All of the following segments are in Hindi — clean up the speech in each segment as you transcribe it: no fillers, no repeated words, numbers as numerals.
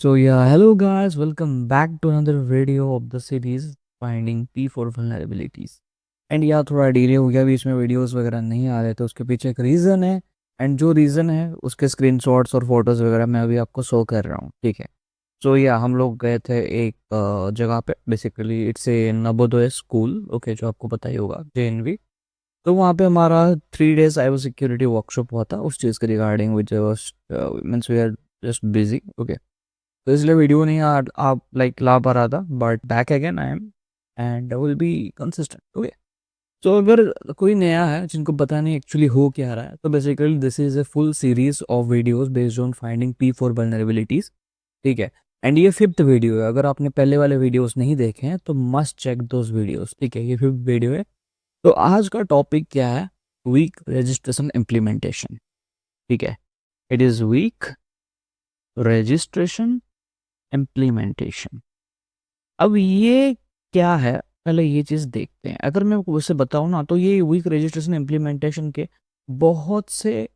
Hello guys, welcome back to another video of the series Finding P for Vulnerabilities. And यार थोड़ा डिले हो गया, बीच में वीडियोस वगैरह नहीं आ रहे, तो उसके पीछे एक रीज़न है। एंड जो रीज़न है उसके स्क्रीनशॉट्स और फोटोज़ वगैरह मैं अभी आपको शो कर रहा हूँ, ठीक है। हम लोग गए थे एक जगह पे, basically it's a Navodaya school, okay, जो आपको पता ही होगा, JNV। तो वहाँ पे हमारा 3 days साइबर सिक्योरिटी वर्कशॉप हुआ था उस चीज़ के regarding, which was means we are just busy, okay. तो इसलिए वीडियो नहीं आप लाइक ला पा रहा था, but back again I am and I will be consistent, okay. तो अगर कोई नया है जिनको पता नहीं एक्चुअली हो क्या रहा है, तो basically this is a full series of videos based on finding P for vulnerabilities, ठीक है। एंड ये 5th वीडियो है। अगर आपने पहले वाले वीडियोस नहीं देखे हैं तो मस्ट चेक दोज वीडियोस, ठीक है। ये 5th वीडियो है। तो आज का टॉपिक क्या है? वीक रजिस्ट्रेशन इम्प्लीमेंटेशन, ठीक है। It is weak registration implementation. अब ये क्या है, पहले ये चीज़ देखते हैं। अगर मैं उसे बताऊँ ना, तो ये वीक रजिस्ट्रेशन इम्प्लीमेंटेशन के बहुत से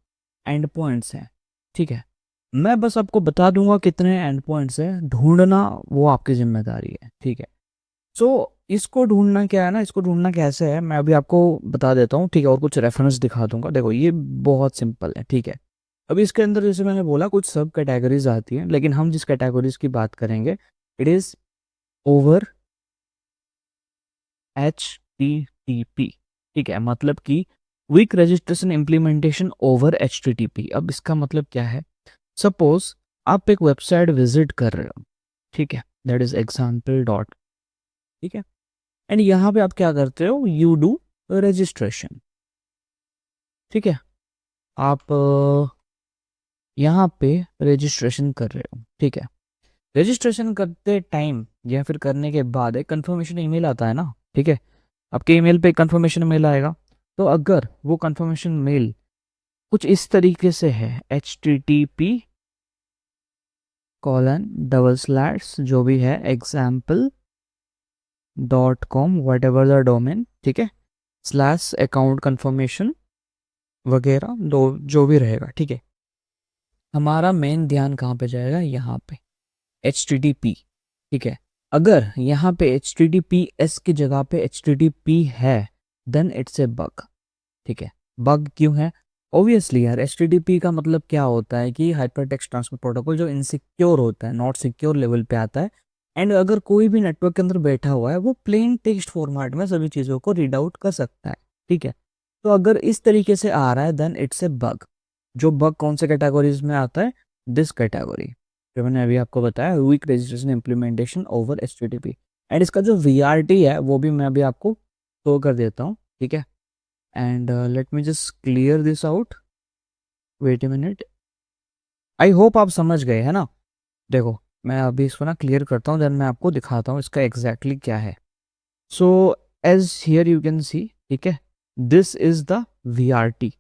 एंड पॉइंट्स हैं, ठीक है। मैं बस आपको बता दूंगा कितने एंड पॉइंट्स हैं, ढूंढना वो आपकी जिम्मेदारी है, ठीक है। सो इसको ढूंढना क्या है ना, इसको ढूंढना कैसे है मैं अभी आपको बता देता हूँ, ठीक है। और कुछ रेफरेंस दिखा दूंगा। देखो ये बहुत सिंपल है, ठीक है। अभी इसके अंदर जैसे मैंने बोला कुछ सब कैटेगरीज आती हैं, लेकिन हम जिस कैटेगरीज की बात करेंगे, इट इज़ ओवर HTTP, ठीक है। मतलब कि weak registration implementation over HTTP। अब इसका मतलब क्या है? सपोज आप एक वेबसाइट विजिट कर रहे हो, ठीक है, दैट इज एग्जाम्पल डॉट, ठीक है। एंड यहाँ पे आप क्या करते हो? यू डू रजिस्ट्रेशन, ठीक है। आप यहाँ पे रजिस्ट्रेशन कर रहे हो, ठीक है। रजिस्ट्रेशन करते टाइम या फिर करने के बाद एक कंफर्मेशन ईमेल आता है ना, ठीक है। आपके ईमेल पे कंफर्मेशन मेल आएगा। तो अगर वो कंफर्मेशन मेल कुछ इस तरीके से है, http:// जो भी है example.com what ever the domain, ठीक है, स्लैश अकाउंट कंफर्मेशन वगैरह दो जो भी रहेगा, ठीक है। हमारा मेन ध्यान कहाँ पे जाएगा? यहाँ पे HTTP, ठीक है। अगर यहाँ पे HTTPS की जगह पे HTTP है, देन इट्स ए बग, ठीक है। बग क्यों है? ऑब्वियसली यार, HTTP का मतलब क्या होता है कि हाइपर टेक्स्ट ट्रांसफर प्रोटोकॉल, जो इनसिक्योर होता है, नॉट सिक्योर लेवल पे आता है। एंड अगर कोई भी नेटवर्क के अंदर बैठा हुआ है, वो प्लेन टेक्स्ट फॉर्मेट में सभी चीज़ों को रीड आउट कर सकता है, ठीक है। तो अगर इस तरीके से आ रहा है, देन इट्स ए बग। जो बग कौन से कैटेगरीज में आता है? दिस कैटेगरी जो मैंने अभी आपको बताया, weak registration implementation over HTTP। And इसका जो VRT है वो भी मैं अभी आपको शो कर देता हूँ, ठीक है। And let me just clear this out, wait a minute. I hope आप समझ गए है ना। देखो मैं अभी इसको ना क्लियर करता हूँ, देन मैं आपको दिखाता हूँ इसका एग्जैक्टली क्या है। So as here you can see, ठीक है, दिस इज द VRT,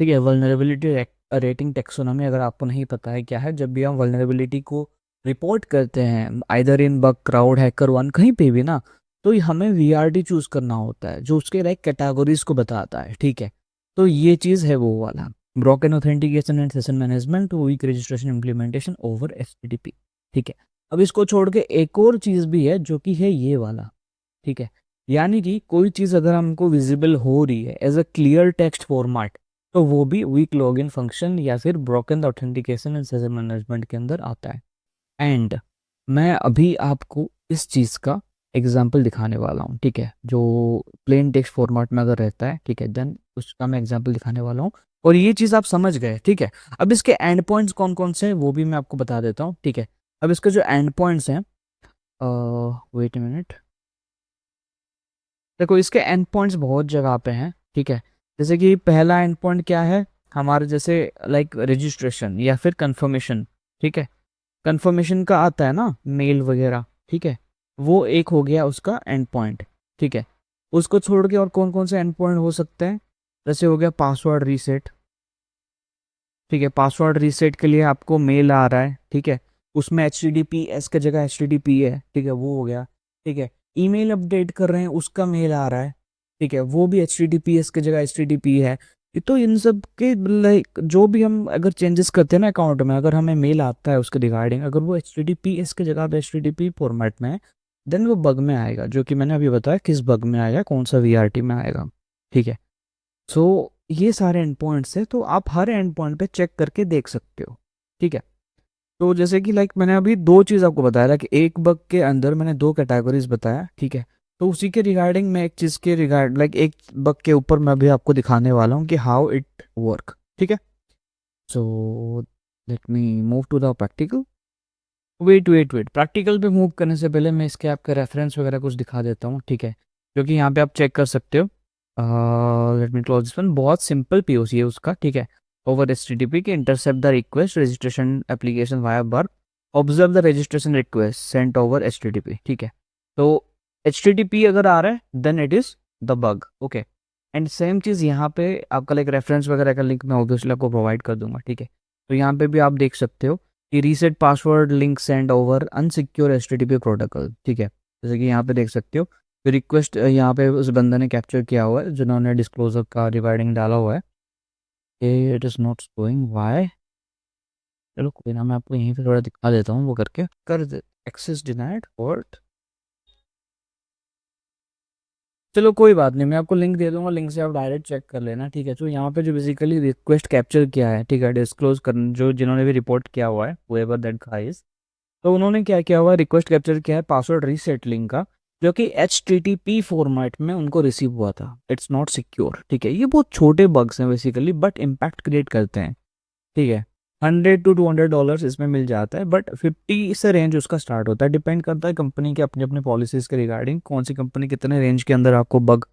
ठीक है, वल्नरेबिलिटी रेटिंग टेक्सोनॉमी। अगर आपको नहीं पता है क्या है, जब भी हम वल्नरेबिलिटी को रिपोर्ट करते हैं either in bug crowd hacker one कहीं पे भी ना, तो हमें VRT चूज करना होता है जो उसके लाइक कैटेगरीज को बताता है, ठीक है। तो ये चीज़ है वो वाला, broken authentication and session management, weak registration implementation over HTTP, ठीक है। अब इसको छोड़ के एक और चीज़ भी है जो कि है ये वाला, ठीक है। यानी कि कोई चीज़ अगर हमको विजिबल हो रही है as a clear text format, तो वो भी वीक लॉगिन फंक्शन या फिर broken authentication and session management के अंदर आता है। एंड मैं अभी आपको इस चीज़ का एग्जाम्पल दिखाने वाला हूँ, ठीक है। जो प्लेन टेक्स्ट फॉर्मेट में अगर रहता है, ठीक है, देन उसका मैं एग्जाम्पल दिखाने वाला हूँ। और ये चीज़ आप समझ गए, ठीक है। अब इसके एंड पॉइंट्स कौन कौन से हैं वो भी मैं आपको बता देता हूँ, ठीक है। अब इसके जो एंड पॉइंट्स हैं, वेट मिनट, देखो इसके एंड पॉइंट्स बहुत जगह पे हैं, ठीक है। जैसे कि पहला एंड पॉइंट क्या है हमारे, जैसे लाइक रजिस्ट्रेशन या फिर कंफर्मेशन, ठीक है। कंफर्मेशन का आता है ना मेल वगैरह, ठीक है, वो एक हो गया उसका एंड पॉइंट, ठीक है। उसको छोड़ के और कौन कौन से एंड पॉइंट हो सकते हैं? जैसे हो गया पासवर्ड रीसेट, ठीक है। पासवर्ड रीसेट के लिए आपको मेल आ रहा है, ठीक है, उसमें HTTPS की जगह HTTP है, ठीक है, वो हो गया, ठीक है। ईमेल अपडेट कर रहे हैं, उसका मेल आ रहा है, ठीक है, वो भी HTTPS की जगह HTTP है। तो इन सब के लाइक जो भी हम अगर चेंजेस करते हैं ना अकाउंट में, अगर हमें मेल आता है उसके रिगार्डिंग, अगर वो HTTPS की जगह पे HTTP फॉर्मेट में है, देन वो बग में आएगा, जो कि मैंने अभी बताया किस बग में आएगा, कौन सा VRT में आएगा। ठीक है। सो ये सारे एंड पॉइंट्स है, तो आप हर एंड पॉइंट पे चेक करके देख सकते हो। ठीक है। तो जैसे कि लाइक मैंने अभी दो चीज़ आपको बताया था कि एक बग के अंदर मैंने दो कैटेगरीज बताया। ठीक है। तो उसी के रिगार्डिंग मैं एक चीज़ के रिगार्ड लाइक एक बग के ऊपर मैं भी आपको दिखाने वाला हूँ कि हाउ इट वर्क। ठीक है। So let me move to the practical. Wait practical पे मूव करने से पहले मैं इसके आपके रेफरेंस वगैरह कुछ दिखा देता हूँ। ठीक है। क्योंकि यहाँ पे आप चेक कर सकते हो। Let me close this one. बहुत सिंपल POC है उसका। ठीक है। ओवर HTTP के intercept the request registration application via Burp, observe the registration request sent over HTTP। ठीक है। तो HTTP अगर आ रहा है then it is the bug. Okay. And same चीज़ यहाँ पे आपका लाइक रेफरेंस वगैरह का लिंक मैं ऑब्वियसली आपको प्रोवाइड कर दूंगा। ठीक है। तो यहाँ पे भी आप देख सकते हो कि reset password link send over unsecure HTTP protocol. ठीक है। जैसे कि यहाँ पे देख सकते हो रिक्वेस्ट यहाँ पे उस बंदे ने कैप्चर किया हुआ है जिन्होंने डिस्क्लोजर का रिगार्डिंग डाला हुआ है। It is not going why. चलो कोई ना, मैं आपको यहीं पे थोड़ा दिखा देता हूँ वो करके कर दे। एक्सेस डिनाइड और चलो कोई बात नहीं, मैं आपको लिंक दे दूंगा, लिंक से आप डायरेक्ट चेक कर लेना। ठीक है। तो यहाँ पे जो बेसिकली रिक्वेस्ट कैप्चर किया है, ठीक है, डिस्क्लोज कर जो जिन्होंने भी रिपोर्ट किया हुआ है whoever that guy is, तो उन्होंने क्या किया हुआ है, रिक्वेस्ट कैप्चर किया है पासवर्ड रीसेट लिंक का, जो कि HTTP फॉर्मेट में उनको रिसीव हुआ था। It's not secure. ठीक है। ये बहुत छोटे बग्स हैं बेसिकली, बट इम्पैक्ट क्रिएट करते हैं। ठीक है। $100 to $200 इसमें मिल जाता है, बट 50 से रेंज उसका स्टार्ट होता है। डिपेंड करता है कंपनी के अपने अपने पॉलिसीज़ के रिगार्डिंग, कौन सी कंपनी कितने रेंज के अंदर आपको बग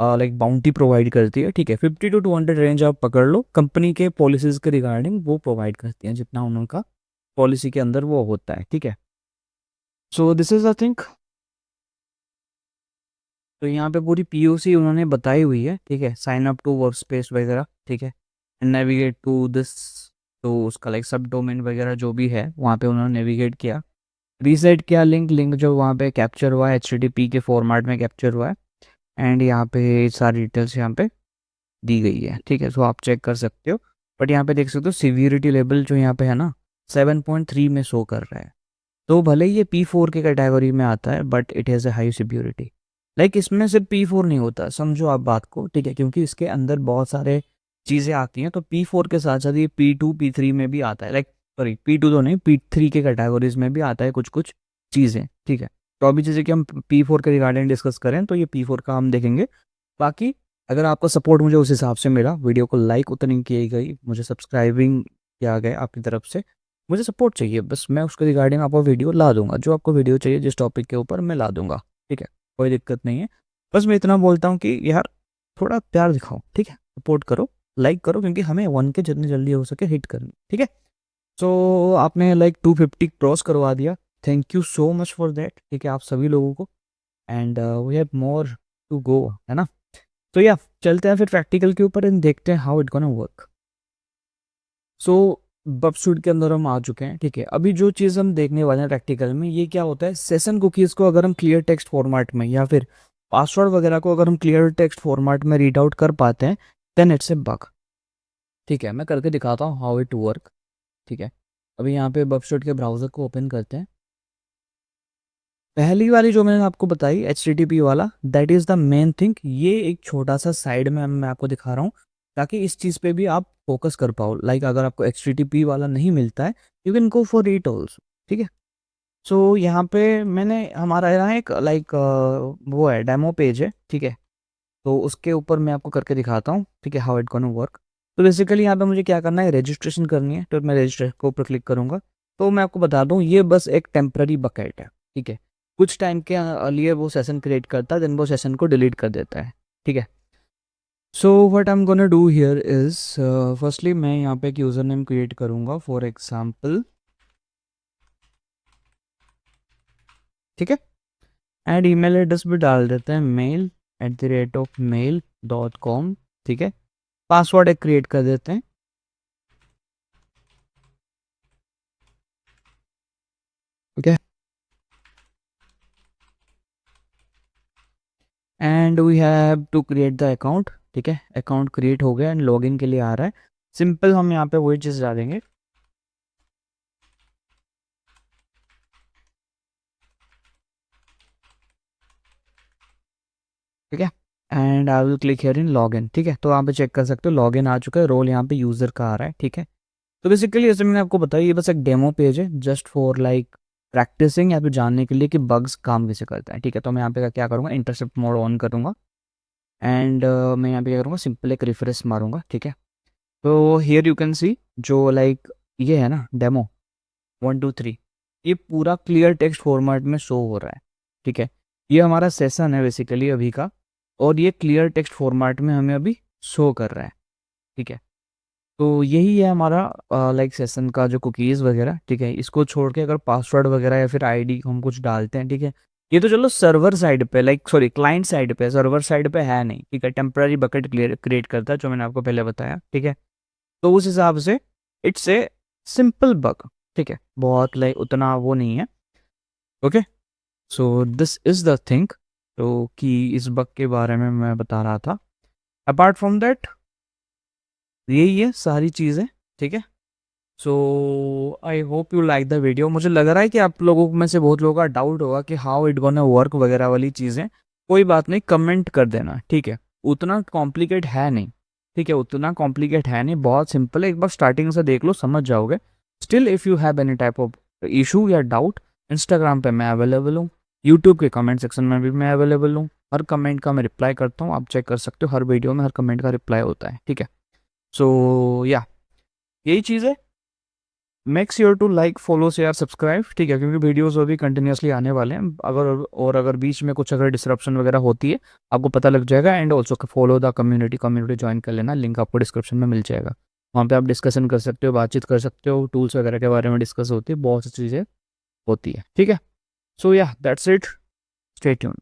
लाइक बाउंटी प्रोवाइड करती है। ठीक है। 50 to 200 रेंज आप पकड़ लो, कंपनी के पॉलिसीज़ के रिगार्डिंग वो प्रोवाइड करती हैं जितना उनका पॉलिसी के अंदर वो होता है। ठीक है। So this is I think. तो यहाँ पे पूरी POC उन्होंने बताई हुई है। ठीक है। Sign up to work space वगैरह। ठीक है। नेविगेट टू दिस, तो उसका लाइक सब डोमेन वगैरह जो भी है वहाँ पे उन्होंने नेविगेट किया। रीसेट किया लिंक, लिंक जो वहाँ पे कैप्चर हुआ है HTTP के फॉर्मेट में कैप्चर हुआ है। एंड यहाँ पे सारी डिटेल्स यहाँ पे दी गई है। ठीक है। सो आप चेक कर सकते हो। बट यहाँ पे देख सकते हो सीवियरिटी लेवल जो यहाँ पे है ना 7.3 में शो कर रहा है। तो भले ही ये P4 के कैटेगरी में आता है, but it has a high security. Like इसमें सिर्फ P4 नहीं होता, समझो आप बात को। ठीक है। क्योंकि इसके अंदर बहुत सारे चीज़ें आती हैं, तो P4 के साथ साथ ये P2 P3 में भी आता है। लाइक सॉरी P2 तो नहीं, P3 के कैटेगरीज में भी आता है कुछ कुछ चीज़ें। ठीक है। तो अभी जैसे कि हम P4 के रिगार्डिंग डिस्कस करें तो ये P4 का हम देखेंगे। बाकी अगर आपका सपोर्ट मुझे उस हिसाब से मिला, वीडियो को लाइक उतनी की गई, मुझे सब्सक्राइबिंग किया गया आपकी तरफ से, मुझे सपोर्ट चाहिए बस, मैं उसके रिगार्डिंग आपको वीडियो ला दूंगा, जो आपको वीडियो चाहिए जिस टॉपिक के ऊपर मैं ला दूंगा। ठीक है। कोई दिक्कत नहीं है। बस मैं इतना बोलता हूँ कि यार थोड़ा प्यार दिखाओ। ठीक है। सपोर्ट करो, लाइक करो, क्योंकि हमें 1K जितनी जल्दी हो सके हिट करनी। ठीक है। सो आपने लाइक 250 क्रॉस करवा दिया। Thank you so much for that. ठीक है। आप सभी लोगों को। And we have more to go, है ना। तो या चलते हैं फिर प्रैक्टिकल के ऊपर एंड देखते हैं हाउ इट गोना वर्क। सो बबसूट के अंदर हम आ चुके हैं। ठीक है। अभी जो चीज़ हम देखने वाले हैं प्रैक्टिकल में, ये क्या होता है, सेशन कुकीज़ को अगर हम क्लियर टेक्स्ट फॉर्मेट में या फिर पासवर्ड वगैरह को अगर हम क्लियर टेक्स्ट फॉर्मेट में रीड आउट कर पाते हैं, देन इट्स ए बग। ठीक है। मैं करके दिखाता हूँ हाउ इट वर्क। ठीक है। अभी यहाँ पे बबसूट के ब्राउज़र को ओपन करते हैं। पहली वाली जो मैंने आपको बताई HTTP वाला, that is the main thing. ये एक छोटा सा साइड में मैं आपको दिखा रहा हूँ ताकि इस चीज़ पे भी आप फोकस कर पाओ। लाइक अगर आपको HTTP वाला नहीं मिलता है, you can go for it also. ठीक है। सो यहाँ पे मैंने हमारा यहाँ एक लाइक वो है डेमो पेज है। ठीक है। तो उसके ऊपर मैं आपको करके दिखाता हूँ। ठीक है। How it gonna work. तो बेसिकली यहाँ पे मुझे क्या करना है, रजिस्ट्रेशन करनी है। तो मैं रजिस्ट्रेशन के ऊपर क्लिक करूँगा। तो मैं आपको बता दूँ ये बस एक टेम्पररी बकेट है। ठीक है। कुछ टाइम के लिए वो सेशन क्रिएट करता है, देन वो सेशन को डिलीट कर देता है। ठीक है। So what I am gonna do here is, firstly मैं यहाँ पे एक यूज़र नेम क्रिएट करूँगा फॉर एग्जाम्पल। ठीक है। एंड ईमेल एड्रेस भी डाल देते हैं, mail@mail.com। ठीक है। पासवर्ड एक क्रिएट कर देते हैं। Okay. And we have to create the account. ठीक है, अकाउंट क्रिएट हो गया एंड लॉगिन के लिए आ रहा है। सिंपल हम यहाँ पे वही चीज़ डालेंगे, ठीक है, and I will click here in login. ठीक है, तो यहाँ पे चेक कर सकते हो लॉगिन आ चुका है, रोल यहाँ पे यूज़र का आ रहा है। ठीक है, तो बेसिकली जैसे मैंने आपको बताया ये बस एक डेमो पेज है, जस्ट फॉर लाइक प्रैक्टिसिंग या फिर जानने के लिए कि बग्स काम कैसे करता है। ठीक है, तो मैं यहाँ पे क्या करूँगा, इंटरसेप्ट मोड ऑन करूँगा एंड मैं यहाँ पे क्या करूँगा, सिंपल एक रिफ्रेश मारूंगा। ठीक है, तो हियर यू कैन सी जो लाइक ये है ना डेमो 1 2 3, ये पूरा क्लियर टेक्स्ट फॉर्मेट में शो हो रहा है। ठीक है, ये हमारा सेशन है बेसिकली अभी का, और ये क्लियर टेक्स्ट फॉर्मेट में हमें अभी शो कर रहा है। ठीक है, तो यही है हमारा लाइक सेशन का जो कुकीज़ वगैरह। ठीक है, इसको छोड़ के अगर पासवर्ड वगैरह या फिर आईडी हम कुछ डालते हैं, ठीक है, ये तो चलो सर्वर साइड पे लाइक सॉरी क्लाइंट साइड पे, सर्वर साइड पे है नहीं। ठीक है, टेम्पररी बकेट क्रिएट करता है जो मैंने आपको पहले बताया। ठीक है, तो उस हिसाब से इट्स ए सिंपल बग। ठीक है, बहुत लाइक उतना वो नहीं है। Okay, so this is the thing तो कि इस बग के बारे में मैं बता रहा था। अपार्ट फ्रॉम दैट यही है सारी चीज़ें। ठीक है, so I hope you like the video. मुझे लग रहा है कि आप लोगों में से बहुत लोगों का डाउट होगा कि हाउ इट गोना वर्क वगैरह वाली चीज़ें। कोई बात नहीं, कमेंट कर देना। ठीक है, उतना कॉम्प्लिकेट है नहीं। ठीक है, उतना कॉम्प्लिकेट है नहीं, बहुत सिंपल है। एक बार स्टार्टिंग से देख लो, समझ जाओगे। Still if you have any type of issue या डाउट, इंस्टाग्राम पे मैं अवेलेबल हूँ, यूट्यूब के कमेंट सेक्शन में भी मैं अवेलेबल हूँ। हर कमेंट का मैं रिप्लाई करता हूँ, आप चेक कर सकते हो, हर वीडियो में हर कमेंट का रिप्लाई होता है। ठीक है, सो या यही चीज़ है। Make sure to like follow share subscribe. ठीक है, क्योंकि वीडियोस अभी कंटिन्यूसली आने वाले हैं। अगर बीच में कुछ अगर डिस्क्रप्शन वगैरह होती है आपको पता लग जाएगा। And also follow the community join कर लेना, लिंक आपको डिस्क्रिप्शन में मिल जाएगा। वहाँ पे आप डिस्कशन कर सकते हो, बातचीत कर सकते हो, टूल्स वगैरह के बारे में डिस्कस होती है, बहुत सी चीज़ें होती है। ठीक है, सो या दैट्स इट, स्टे ट्यून्ड।